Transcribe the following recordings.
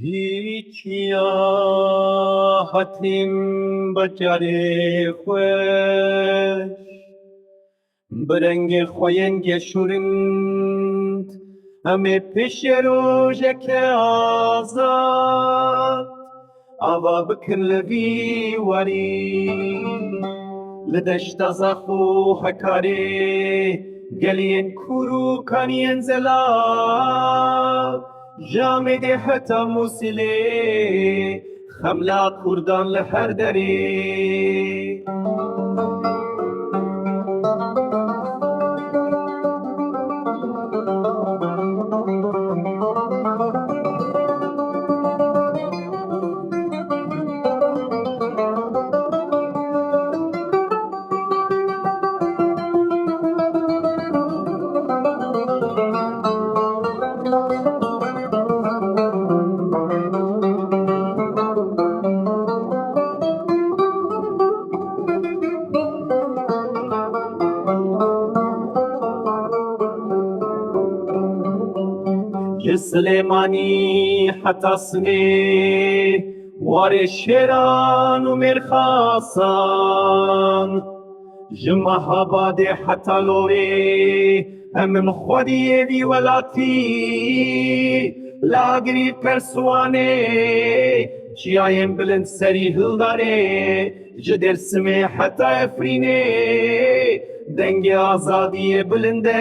هیچیا هاتیم بجاری خوش برنگ خوینگ شورند همه پیش روژک آزاد آوا بکن لبی وری لدشت زخو حکاری گلین کورو کانین زلا جامد حتا موسیلی خملا کردان لهر دری سلیمانی حتی سنی وار شیران و مرخاصان جمهاباد حتی لوری همم خودی بی ولاتی لاگری پرسوانه چیایم بلند سری هلداره جدر سمی حتی افرینه دنگ آزادی بلنده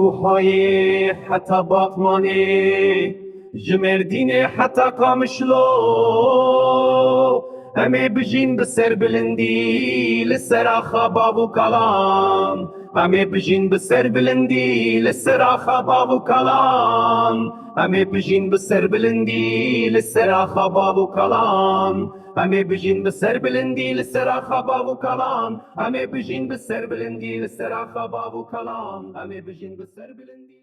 روحای حتی باطمانی جمردین حتی کامشلو همه بجین بسر بلندی لسر خواب و کلام همه بجین بسر بلندی لسر خواب و کلام همه بجین بسر بلندی لسر خواب و کلام همه بجین بسر بلندی لسر خواب و کلام همه بجین بسر بلندی لسر خواب و کلام همه بجین بسر بلندی